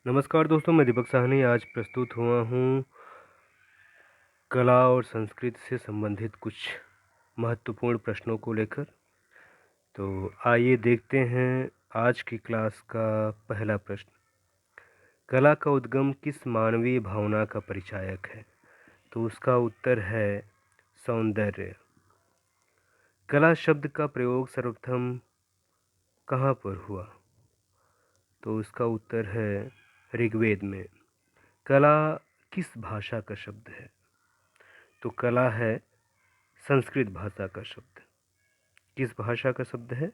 नमस्कार दोस्तों, मैं दीपक साहनी आज प्रस्तुत हुआ हूँ कला और संस्कृति से संबंधित कुछ महत्वपूर्ण प्रश्नों को लेकर। तो आइए देखते हैं आज की क्लास का पहला प्रश्न। कला का उद्गम किस मानवीय भावना का परिचायक है? तो उसका उत्तर है सौंदर्य। कला शब्द का प्रयोग सर्वप्रथम कहाँ पर हुआ? तो उसका उत्तर है ऋग्वेद में। कला किस भाषा का शब्द है? तो कला है संस्कृत भाषा का शब्द। किस भाषा का शब्द है?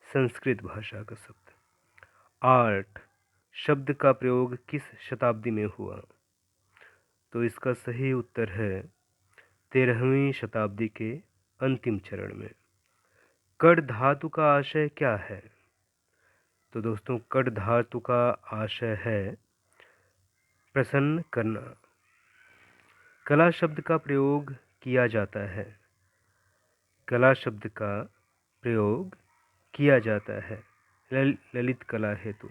संस्कृत भाषा का शब्द। आर्ट शब्द का प्रयोग किस शताब्दी में हुआ? तो इसका सही उत्तर है 13वीं शताब्दी के अंतिम चरण में। कड़ धातु का आशय क्या है? तो दोस्तों, कड़ धातु का आशय है प्रसन्न करना। कला शब्द का प्रयोग किया जाता है। कला शब्द का प्रयोग किया जाता है ललित कला हेतु।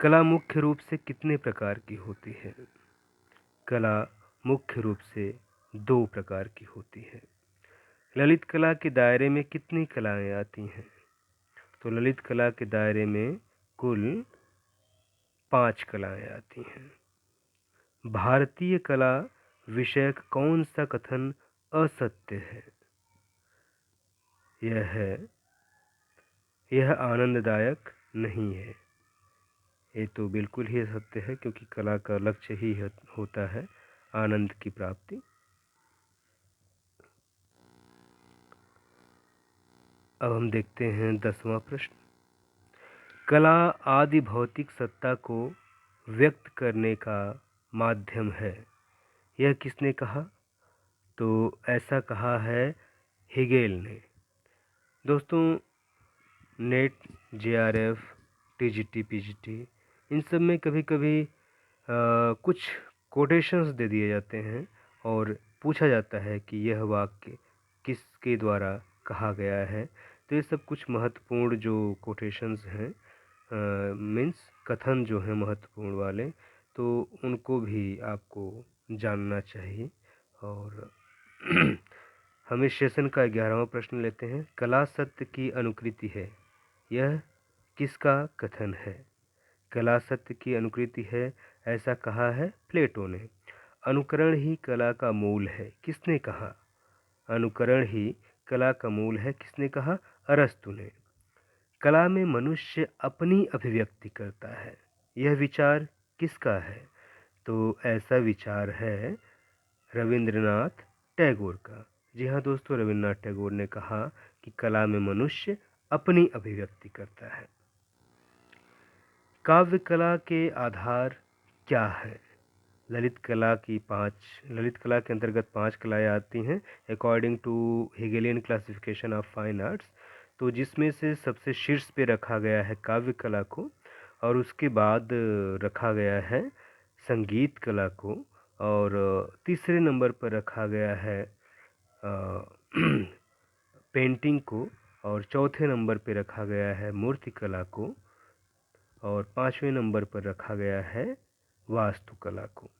कला मुख्य रूप से कितने प्रकार की होती है? कला मुख्य रूप से 2 प्रकार की होती है। ललित कला के दायरे में कितनी कलाएं आती हैं? तो ललित कला के दायरे में कुल 5 कलाएं आती हैं। भारतीय कला विषयक कौन सा कथन असत्य है? यह आनंददायक नहीं है। ये तो बिल्कुल ही सत्य है, क्योंकि कला का लक्ष्य ही होता है आनंद की प्राप्ति। अब हम देखते हैं 10वां प्रश्न। कला आदि भौतिक सत्ता को व्यक्त करने का माध्यम है, यह किसने कहा? तो ऐसा कहा है हेगेल ने। दोस्तों, नेट, जेआरएफ, टीजीटी, पीजीटी, इन सब में कभी कभी कुछ कोटेशंस दे दिए जाते हैं और पूछा जाता है कि यह वाक्य किसके द्वारा कहा गया है। तो ये सब कुछ महत्वपूर्ण जो कोटेशंस हैं, मीन्स कथन जो हैं महत्वपूर्ण वाले, तो उनको भी आपको जानना चाहिए। और हम इस सेशन का 11वां प्रश्न लेते हैं। कला सत्य की अनुकृति है, यह किसका कथन है? कला सत्य की अनुकृति है, ऐसा कहा है प्लेटो ने। अनुकरण ही कला का मूल है, किसने कहा? अनुकरण ही कला का मूल है, किसने कहा? अरस्तु ने। कला में मनुष्य अपनी अभिव्यक्ति करता है, यह विचार किसका है? तो ऐसा विचार है रविंद्रनाथ टैगोर का। जी हाँ दोस्तों, रविंद्रनाथ टैगोर ने कहा कि कला में मनुष्य अपनी अभिव्यक्ति करता है। काव्य कला के आधार क्या है? ललित कला के अंतर्गत 5 कलाएं आती हैं according to Hegelian classification of fine arts. तो जिसमें से सबसे शीर्ष पे रखा गया है काव्य कला को, और उसके बाद रखा गया है संगीत कला को, और तीसरे नंबर पर रखा गया है पेंटिंग को, और चौथे नंबर पर रखा गया है मूर्ति कला को, और 5वें नंबर पर रखा गया है वास्तुकला को।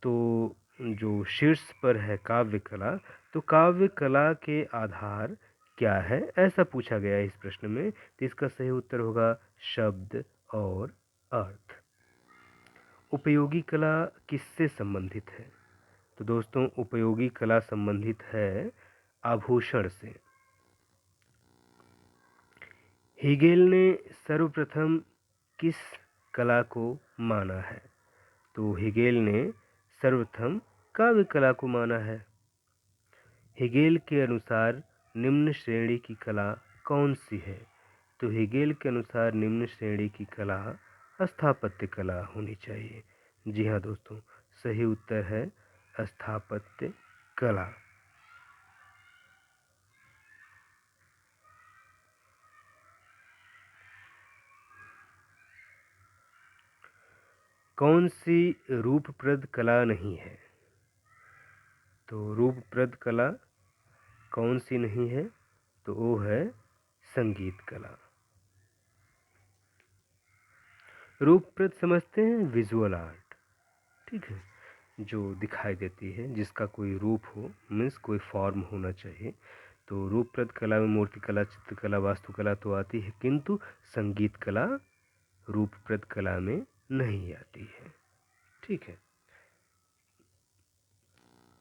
तो जो शीर्ष पर है काव्य कला, तो काव्य कला के आधार क्या है, ऐसा पूछा गया है इस प्रश्न में। तो इसका सही उत्तर होगा शब्द और अर्थ। उपयोगी कला किससे संबंधित है? तो दोस्तों, उपयोगी कला संबंधित है आभूषण से। हेगेल ने सर्वप्रथम किस कला को माना है? तो हेगेल ने सर्वप्रथम काव्य कला को माना है। हेगेल के अनुसार निम्न श्रेणी की कला कौन सी है? तो हेगेल के अनुसार निम्न श्रेणी की कला स्थापत्य कला होनी चाहिए। जी हाँ दोस्तों, सही उत्तर है स्थापत्य कला। कौन सी रूपप्रद कला नहीं है? तो रूपप्रद कला कौन सी नहीं है? तो वो है संगीत कला। रूपप्रद समझते हैं विजुअल आर्ट, ठीक है, जो दिखाई देती है, जिसका कोई रूप हो, मीन्स कोई फॉर्म होना चाहिए। तो रूपप्रद कला में मूर्तिकला, चित्रकला, वास्तुकला तो आती है, किंतु संगीत कला रूपप्रद कला में नहीं आती है, ठीक है।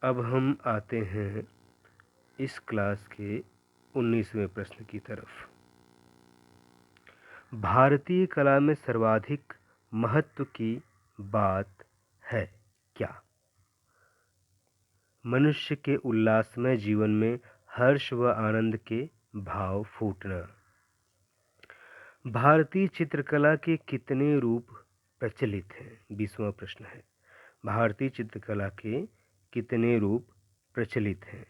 अब हम आते हैं इस क्लास के 19वें प्रश्न की तरफ। भारतीय कला में सर्वाधिक महत्व की बात है क्या? मनुष्य के उल्लासमय जीवन में हर्ष व आनंद के भाव फूटना। भारतीय चित्रकला के कितने रूप प्रचलित हैं? 20वां प्रश्न है। भारतीय चित्रकला के कितने रूप प्रचलित हैं?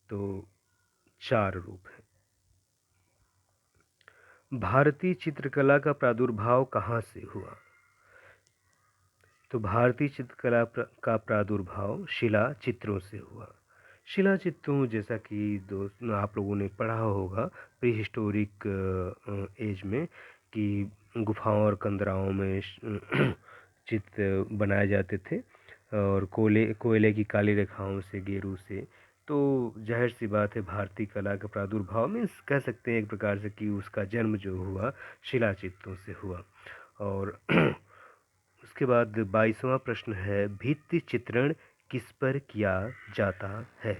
तो 4 रूप हैं। भारतीय चित्रकला का प्रादुर्भाव कहाँ से हुआ? तो भारतीय चित्रकला का प्रादुर्भाव शिला चित्रों से हुआ। शिला चित्रों, जैसा कि दोस्त आप लोगों ने पढ़ा होगा प्री हिस्टोरिक एज में, कि गुफाओं और कंदराओं में चित्र बनाए जाते थे, और कोयले की काली रेखाओं से, गेरू से। तो जाहिर सी बात है, भारतीय कला का प्रादुर्भाव में कह सकते हैं एक प्रकार से कि उसका जन्म जो हुआ शिला चित्रों से हुआ। और उसके बाद 22वां प्रश्न है, भित्ति चित्रण किस पर किया जाता है?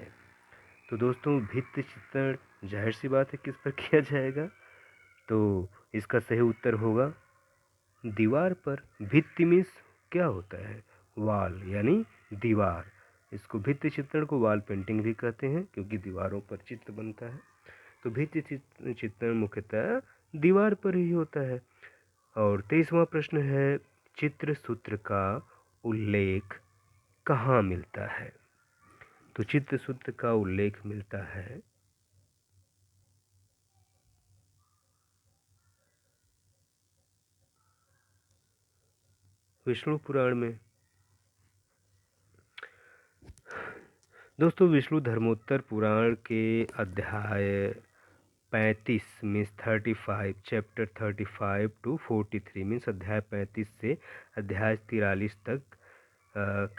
तो दोस्तों, भित्ति चित्रण जाहिर सी बात है किस पर किया जाएगा? तो इसका सही उत्तर होगा दीवार पर। भित्ति मीन्स क्या होता है? वाल, यानी दीवार। इसको भित्ति चित्रण को वाल पेंटिंग भी कहते हैं, क्योंकि दीवारों पर चित्र बनता है। तो भित्ति चित्रण मुख्यतः दीवार पर ही होता है। और 23वां प्रश्न है, चित्र सूत्र का उल्लेख कहाँ मिलता है? तो चित्र सूत्र का उल्लेख मिलता है विष्णु पुराण में। दोस्तों, विष्णु धर्मोत्तर पुराण के अध्याय 35 मीन्स 35, चैप्टर 35 टू 43 मीन्स अध्याय 35 से अध्याय 43 तक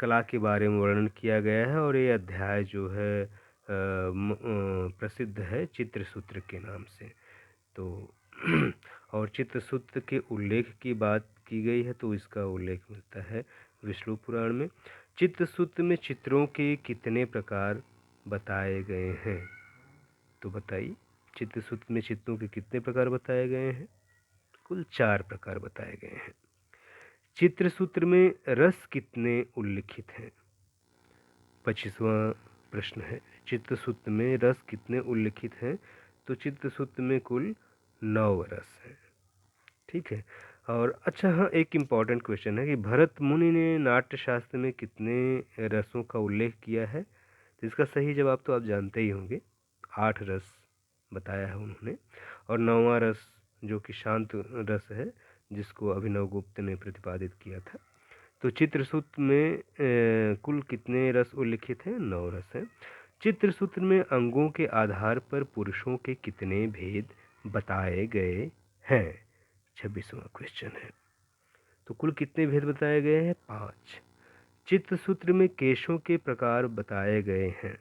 कला के बारे में वर्णन किया गया है। और ये अध्याय जो है प्रसिद्ध है चित्रसूत्र के नाम से। तो और चित्रसूत्र के उल्लेख की बात की गई है, तो इसका उल्लेख मिलता है विष्णु पुराण में। चित्रसूत्र में चित्रों के कितने प्रकार बताए गए हैं? तो बताइए, चित्रसूत्र में चित्रों के कितने प्रकार बताए गए हैं? कुल 4 प्रकार बताए गए हैं। चित्रसूत्र में रस कितने उल्लिखित हैं? 25वां प्रश्न है, चित्रसूत्र में रस कितने उल्लिखित हैं? तो चित्रसूत्र में कुल 9 रस हैं, ठीक है। और अच्छा, हाँ, एक इम्पॉर्टेंट क्वेश्चन है कि भरत मुनि ने नाट्य शास्त्र में कितने रसों का उल्लेख किया है? तो इसका सही जवाब तो आप जानते ही होंगे, 8 रस बताया है उन्होंने। और 9वां रस जो कि शांत रस है, जिसको अभिनव गुप्त ने प्रतिपादित किया था। तो चित्रसूत्र में कुल कितने रस उल्लिखित हैं? 9 रस हैं। चित्रसूत्र में अंगों के आधार पर पुरुषों के कितने भेद बताए गए हैं? 26वां क्वेश्चन है। तो कुल कितने भेद बताए गए हैं? 5। चित्रसूत्र में केशों के प्रकार बताए गए हैं।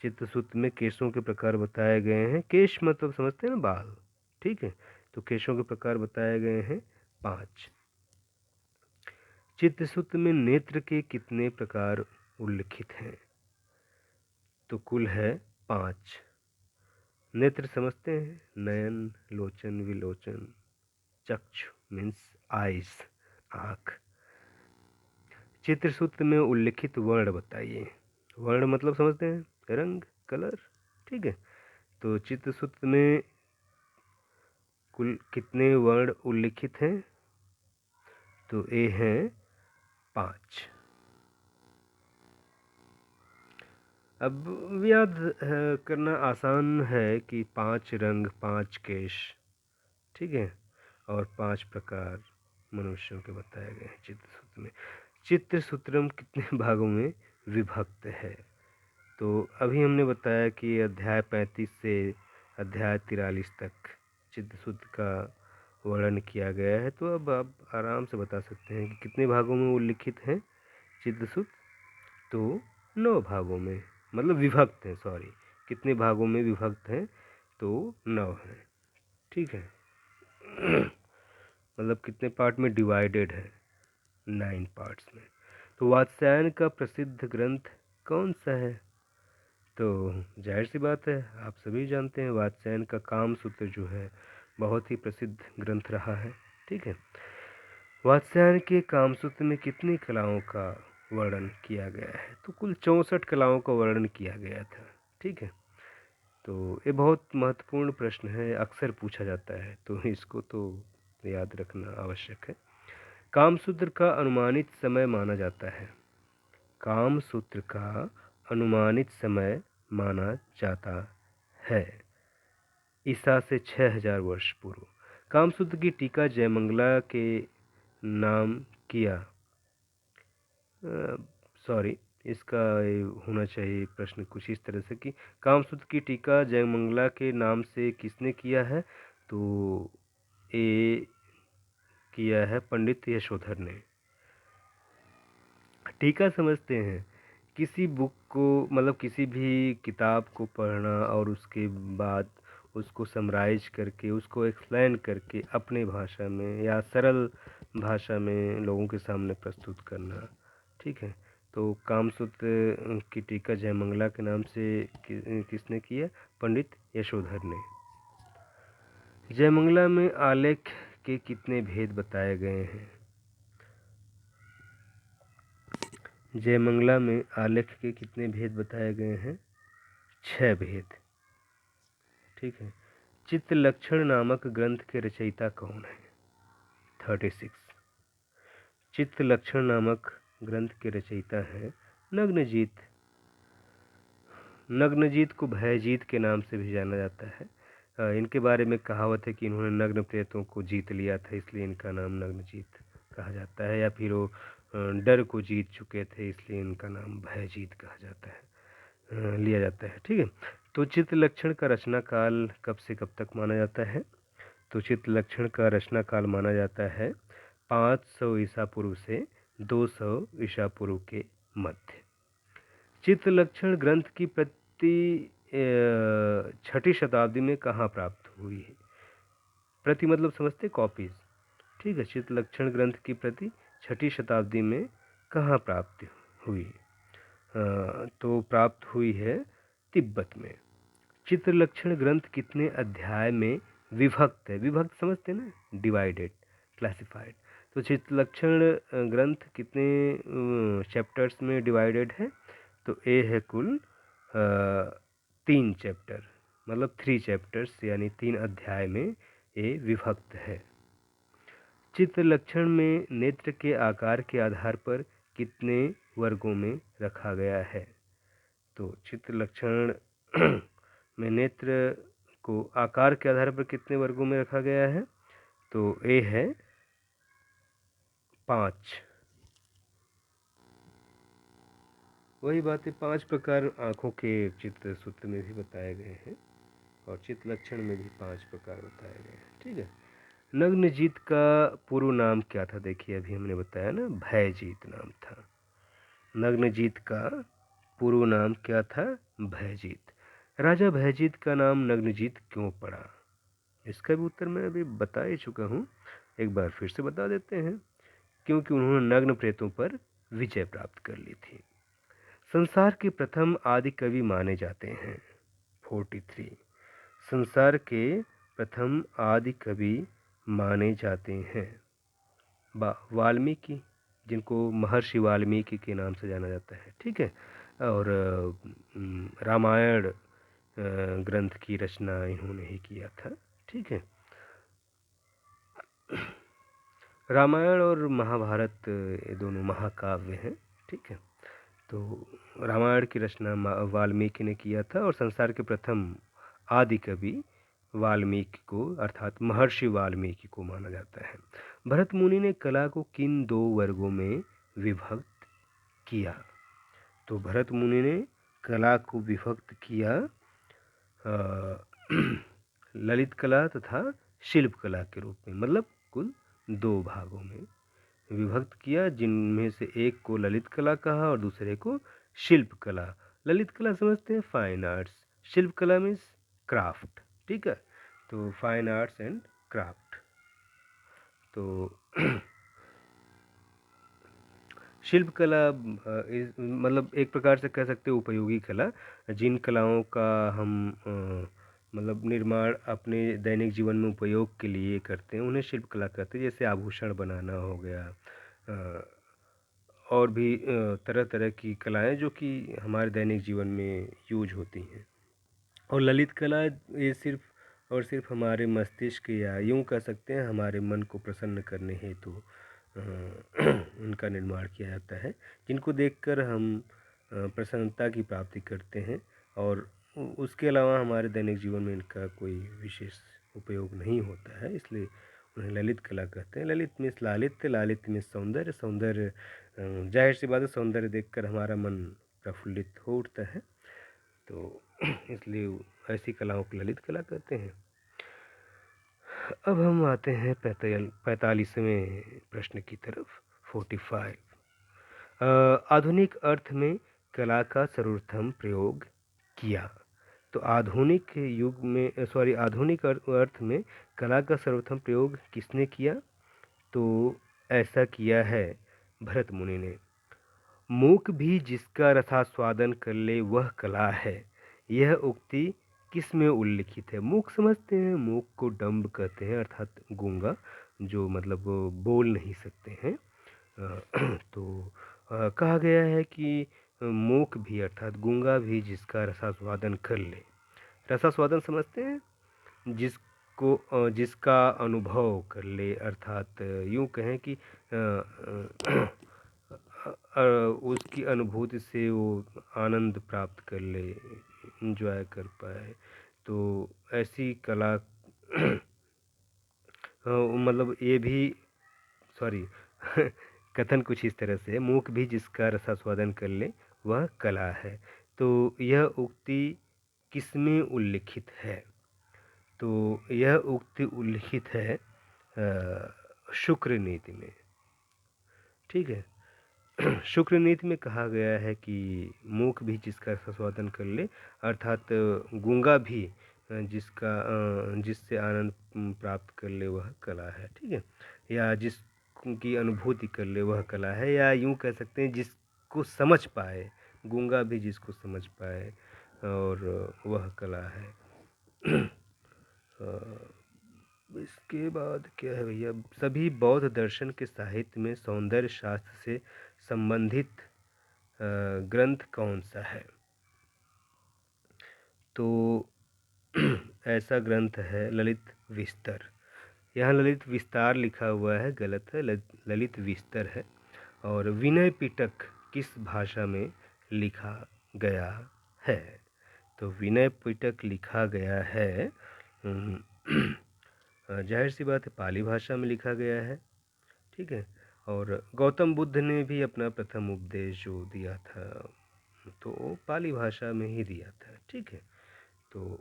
चित्रसूत्र में केशों के प्रकार बताए गए हैं। केश मतलब समझते हैं ना, बाल, ठीक है। तो केशों के प्रकार बताए गए हैं 5। चित्रसूत्र में नेत्र के कितने प्रकार उल्लिखित हैं? तो कुल है 5। नेत्र समझते हैं, नयन, लोचन, विलोचन, चक्षु मीन्स आइज, आँख। चित्रसूत्र में उल्लिखित वर्ण बताइए। वर्ण मतलब समझते हैं, रंग, कलर, ठीक है। तो चित्रसूत्र में कुल कितने वर्ण उल्लिखित हैं? तो ये हैं 5। अब याद करना आसान है कि 5 रंग, 5 केश, ठीक है, और 5 प्रकार मनुष्यों के बताए गए हैं चित्रसूत्र में। चित्रसूत्रम कितने भागों में विभक्त है? तो अभी हमने बताया कि अध्याय 35 से अध्याय 43 तक चित्रसूत्र का वर्णन किया गया है। तो अब आप आराम से बता सकते हैं कि कितने भागों में उल्लिखित हैं चित्रसूत्र? तो 9 भागों में, मतलब विभक्त हैं, सॉरी, कितने भागों में विभक्त हैं? तो 9 हैं, ठीक है। मतलब कितने पार्ट में डिवाइडेड है? 9 पार्ट्स में। तो वात्स्यायन का प्रसिद्ध ग्रंथ कौन सा है? तो जाहिर सी बात है, आप सभी जानते हैं, वात्स्यायन का कामसूत्र जो है बहुत ही प्रसिद्ध ग्रंथ रहा है, ठीक है। वात्स्यायन के कामसूत्र में कितनी कलाओं का वर्णन किया गया है? तो कुल 64 कलाओं का वर्णन किया गया था, ठीक है। तो ये बहुत महत्वपूर्ण प्रश्न है, अक्सर पूछा जाता है, तो इसको तो याद रखना आवश्यक है। कामसूत्र का अनुमानित समय माना जाता है। कामसूत्र का अनुमानित समय माना जाता है ईसा से 6000 वर्ष पूर्व। कामसूत्र की टीका जयमंगला के नाम किया, सॉरी, इसका होना चाहिए प्रश्न कुछ इस तरह से कि कामसूत्र की टीका जयमंगला के नाम से किसने किया है? तो ये किया है पंडित यशोधर ने। टीका समझते हैं, किसी बुक को, मतलब किसी भी किताब को पढ़ना और उसके बाद उसको समराइज करके, उसको एक्सप्लेन करके अपने भाषा में या सरल भाषा में लोगों के सामने प्रस्तुत करना, ठीक है। तो कामसूत्र की टीका जयमंगला के नाम से किसने किया? पंडित यशोधर ने। जयमंगला में आलेख के कितने भेद बताए गए हैं? जयमंगला में आलेख के कितने भेद बताए गए हैं? 6 भेद, ठीक है। चित्तलक्षण नामक ग्रंथ के रचयिता कौन है? 36। चित्तलक्षण नामक ग्रंथ के रचयिता हैं नग्नजीत। नग्नजीत को भयजीत के नाम से भी जाना जाता है। इनके बारे में कहावत है कि इन्होंने नग्न प्रेतों को जीत लिया था, इसलिए इनका नाम नग्नजीत कहा जाता है, या फिर वो डर को जीत चुके थे, इसलिए इनका नाम भयजीत कहा जाता है, लिया जाता है, ठीक है। तो चित्तलक्षण का रचना काल कब से कब तक माना जाता है? तो चित्तलक्षण का रचना काल माना जाता है 500 ईसा पूर्व से 200 ईसा पूर्व के मध्य। चित्तलक्षण ग्रंथ की प्रति 6ठी शताब्दी में कहाँ प्राप्त हुई है? प्रति मतलब समझते, कॉपीज, ठीक है। चित्तलक्षण ग्रंथ की प्रति 6ठी शताब्दी में कहाँ प्राप्त हुई? तो प्राप्त हुई है तिब्बत में। चित्तलक्षण ग्रंथ कितने अध्याय में विभक्त है? विभक्त समझते हैं ना, डिवाइडेड, क्लासिफाइड। तो चित्तलक्षण ग्रंथ कितने चैप्टर्स में डिवाइडेड है? तो ए है कुल 3 चैप्टर, मतलब 3 चैप्टर्स, यानी 3 अध्याय में ये विभक्त है। चित्तलक्षण में नेत्र के आकार के आधार पर कितने वर्गों में रखा गया है? तो चित्तलक्षण में नेत्र को आकार के आधार पर कितने वर्गों में रखा गया है? तो ए है 5। वही बात है, 5 प्रकार आँखों के चित्रसूत्र में भी बताए गए हैं और चित्तलक्षण में भी 5 प्रकार बताए गए हैं, ठीक है। नग्नजीत का पूर्व नाम क्या था? देखिए, अभी हमने बताया ना, भयजीत नाम था। नग्नजीत का पूर्व नाम क्या था? भयजीत। राजा भयजीत का नाम नग्नजीत क्यों पड़ा? इसका भी उत्तर मैं अभी बता ही चुका हूँ, एक बार फिर से बता देते हैं। क्योंकि उन्होंने नग्न प्रेतों पर विजय प्राप्त कर ली थी। संसार के प्रथम आदि कवि माने जाते हैं 43। संसार के प्रथम आदि कवि माने जाते हैं वाल्मीकि, जिनको महर्षि वाल्मीकि के नाम से जाना जाता है, ठीक है। और रामायण ग्रंथ की रचना इन्होंने ही किया था, ठीक है। रामायण और महाभारत ये दोनों महाकाव्य हैं, ठीक है। तो रामायण की रचना वाल्मीकि ने किया था और संसार के प्रथम आदि कवि वाल्मीकि को, अर्थात महर्षि वाल्मीकि को माना जाता है। भरत मुनि ने कला को किन 2 वर्गों में विभक्त किया? तो भरत मुनि ने कला को विभक्त किया ललित कला तथा शिल्प कला के रूप में, मतलब कुल 2 भागों में विभक्त किया, जिनमें से एक को ललित कला कहा और दूसरे को शिल्प कला। ललित कला समझते हैं फाइन आर्ट्स, शिल्प कला मीन्स क्राफ्ट, ठीक है। तो फाइन आर्ट्स एंड क्राफ्ट। तो शिल्प कला मतलब एक प्रकार से कह सकते हैं उपयोगी कला, जिन कलाओं का हम मतलब निर्माण अपने दैनिक जीवन में उपयोग के लिए करते हैं उन्हें शिल्प कला कहते हैं। जैसे आभूषण बनाना हो गया, और भी तरह तरह की कलाएं जो कि हमारे दैनिक जीवन में यूज होती हैं। और ललित कला ये सिर्फ और सिर्फ हमारे मस्तिष्क या यूँ कह सकते हैं हमारे मन को प्रसन्न करने हेतु उनका निर्माण किया जाता है, जिनको देखकर हम प्रसन्नता की प्राप्ति करते हैं। और उसके अलावा हमारे दैनिक जीवन में इनका कोई विशेष उपयोग नहीं होता है, इसलिए उन्हें ललित कला कहते हैं। ललित मीन्स लालित्य, लालित्य मीन्स सौंदर्य, सौंदर्य जाहिर सी बात है सौंदर्य देखकर हमारा मन प्रफुल्लित हो उठता है, तो इसलिए ऐसी कलाओं को ललित कला कहते हैं। अब हम आते हैं 45वें प्रश्न की तरफ। 45 आधुनिक अर्थ में कला का सर्वोत्तम प्रयोग किया। तो आधुनिक युग में आधुनिक अर्थ में कला का सर्वोत्तम प्रयोग किसने किया? तो ऐसा किया है भरत मुनि ने। मूक भी जिसका रसास्वादन कर ले वह कला है, यह उक्ति किस में उल्लिखित है? मूक समझते हैं, मूक को डम्ब कहते हैं, अर्थात गूंगा, जो मतलब बोल नहीं सकते हैं। तो कहा गया है कि मूक भी अर्थात गूंगा भी जिसका रसास्वादन कर ले। रसास्वादन समझते हैं, जिसका अनुभव कर ले, अर्थात यूँ कहें कि उसकी अनुभूति से वो आनंद प्राप्त कर ले, इंजॉय कर पाए। तो ऐसी कला मतलब ये भी सॉरी कथन कुछ इस तरह से, मूक भी जिसका रसास्वादन कर ले वह कला है। तो यह उक्ति किसमें उल्लिखित है? तो यह उक्ति उल्लिखित है शुक्र नीति में, ठीक है। शुक्र नीति में कहा गया है कि मूक भी जिसका रसास्वादन कर ले, अर्थात गूंगा भी जिससे आनंद प्राप्त कर ले वह कला है, ठीक है। या जिसकी अनुभूति कर ले वह कला है, या यूँ कह सकते हैं जिसको समझ पाए, गूंगा भी जिसको समझ पाए और वह कला है। इसके बाद क्या है भैया? सभी बौद्ध दर्शन के साहित्य में सौंदर्य शास्त्र से संबंधित ग्रंथ कौन सा है? तो ऐसा ग्रंथ है ललित विस्तर। यहाँ ललित विस्तार लिखा हुआ है, गलत है, ललित विस्तर है। और विनय पिटक किस भाषा में लिखा गया है? तो विनय पिटक लिखा गया है जाहिर सी बात है पाली भाषा में लिखा गया है, ठीक है। और गौतम बुद्ध ने भी अपना प्रथम उपदेश जो दिया था तो पाली भाषा में ही दिया था, ठीक है। तो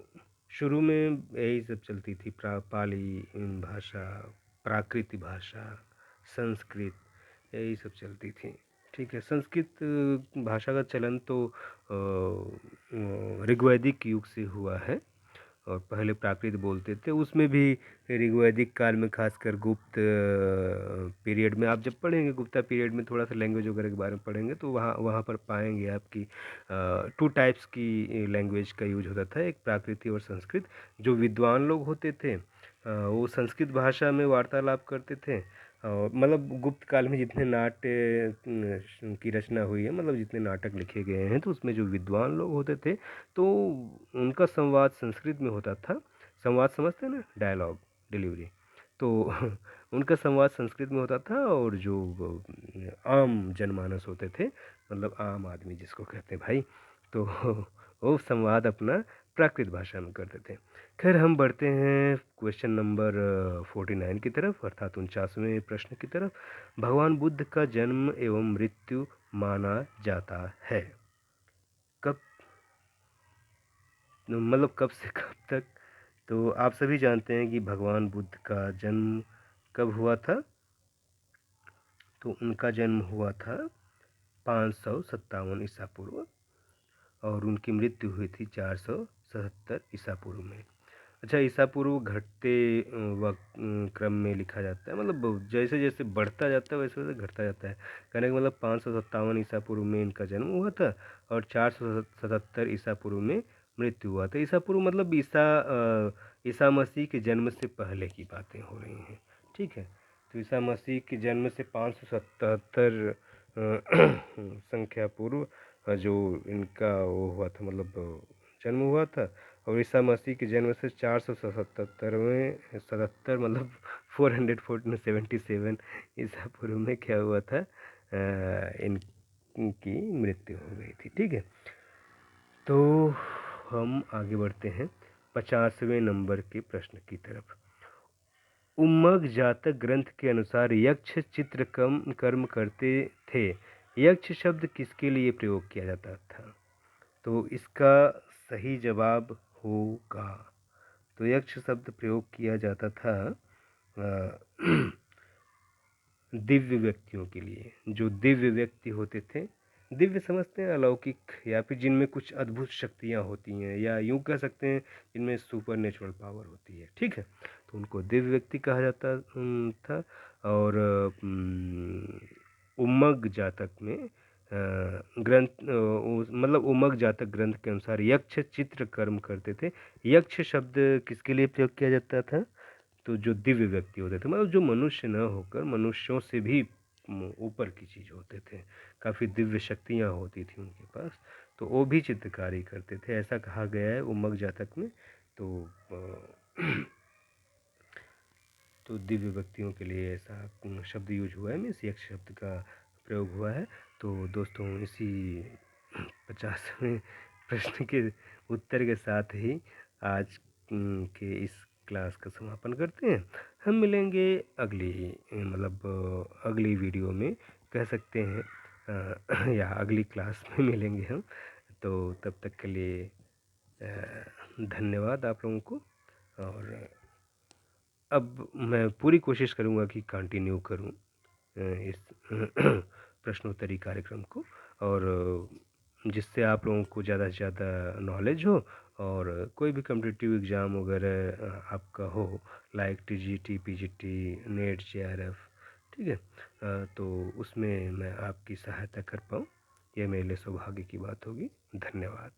शुरू में यही सब चलती थी, पाली भाषा, प्राकृत भाषा, संस्कृत, यही सब चलती थी, ठीक है। संस्कृत भाषा का चलन तो ऋग्वैदिक युग से हुआ है, और पहले प्राकृत बोलते थे। उसमें भी ऋग्वैदिक काल में खासकर गुप्त पीरियड में, आप जब पढ़ेंगे गुप्ता पीरियड में थोड़ा सा लैंग्वेज वगैरह के बारे में पढ़ेंगे तो वहाँ पर पाएंगे आपकी 2 टाइप्स की लैंग्वेज का यूज होता था, एक प्राकृत और संस्कृत। जो विद्वान लोग होते थे वो संस्कृत भाषा में वार्तालाप करते थे, और मतलब गुप्त काल में जितने नाट्य की रचना हुई है, मतलब जितने नाटक लिखे गए हैं, तो उसमें जो विद्वान लोग होते थे तो उनका संवाद संस्कृत में होता था। संवाद समझते हैं ना, डायलॉग डिलीवरी, तो उनका संवाद संस्कृत में होता था। और जो आम जनमानस होते थे, मतलब आम आदमी जिसको कहते हैं भाई, तो वो संवाद अपना प्राकृत भाषा में करते थे। खैर हम बढ़ते हैं क्वेश्चन नंबर 49 की तरफ, अर्थात 49वें प्रश्न की तरफ। भगवान बुद्ध का जन्म एवं मृत्यु माना जाता है कब? मतलब कब से कब तक तो आप सभी जानते हैं कि भगवान बुद्ध का जन्म कब हुआ था? तो उनका जन्म हुआ था 557 ईसा पूर्व और उनकी मृत्यु हुई थी 477 ईसा पूर्व में। अच्छा, ईसा पूर्व घटते क्रम में लिखा जाता है, मतलब जैसे जैसे बढ़ता जाता है वैसे वैसे घटता जाता है। कहने का मतलब 557 ईसा पूर्व में इनका जन्म हुआ था और 477 ईसा पूर्व में मृत्यु हुआ था। ईसा पूर्व मतलब ईसा मसीह के जन्म से पहले की बातें हो रही हैं, ठीक है। तो ईसा मसीह के जन्म से 577 संख्या पूर्व जो इनका वो हुआ था, मतलब जन्म हुआ था। और ईसा मसीह के जन्म से 477 मतलब 477 ईसा पूर्व में क्या हुआ था, इनकी मृत्यु हो गई थी, ठीक है। तो हम आगे बढ़ते हैं 50वें नंबर के प्रश्न की तरफ। उम्मग जातक ग्रंथ के अनुसार यक्ष चित्र कर्म करते थे। यक्ष शब्द किसके लिए प्रयोग किया जाता था? तो इसका सही जवाब होगा, तो यक्ष शब्द प्रयोग किया जाता था दिव्य व्यक्तियों के लिए। जो दिव्य व्यक्ति होते थे, दिव्य समझते हैं अलौकिक, या फिर जिनमें कुछ अद्भुत शक्तियाँ होती हैं, या यूँ कह सकते हैं जिनमें सुपर नेचुरल पावर होती है, ठीक है। तो उनको दिव्य व्यक्ति कहा जाता था। और उम्मग जातक में ग्रंथ मतलब उम्मग जातक ग्रंथ के अनुसार यक्ष चित्र कर्म करते थे। यक्ष शब्द किसके लिए प्रयोग किया जाता था? तो जो दिव्य व्यक्ति होते थे, मतलब जो मनुष्य न होकर मनुष्यों से भी ऊपर की चीज़ होते थे, काफ़ी दिव्य शक्तियाँ होती थी उनके पास, तो वो भी चित्रकारी करते थे, ऐसा कहा गया है उम्मग जातक में। तो तो दिव्य व्यक्तियों के लिए ऐसा शब्द यूज हुआ है, मीन्स यक्ष शब्द का प्रयोग हुआ है। तो दोस्तों, इसी 50वें प्रश्न के उत्तर के साथ ही आज के इस क्लास का समापन करते हैं। हम मिलेंगे अगली अगली वीडियो में, कह सकते हैं या अगली क्लास में मिलेंगे हम। तो तब तक के लिए धन्यवाद आप लोगों को। और अब मैं पूरी कोशिश करूँगा कि कंटिन्यू करूँ इस प्रश्नोत्तरी कार्यक्रम को, और जिससे आप लोगों को ज़्यादा से ज़्यादा नॉलेज हो, और कोई भी कॉम्पिटिटिव एग्ज़ाम वगैरह आपका हो, like TGT, PGT, net, JRF, ठीक है, तो उसमें मैं आपकी सहायता कर पाऊँ, यह मेरे लिए सौभाग्य की बात होगी। धन्यवाद।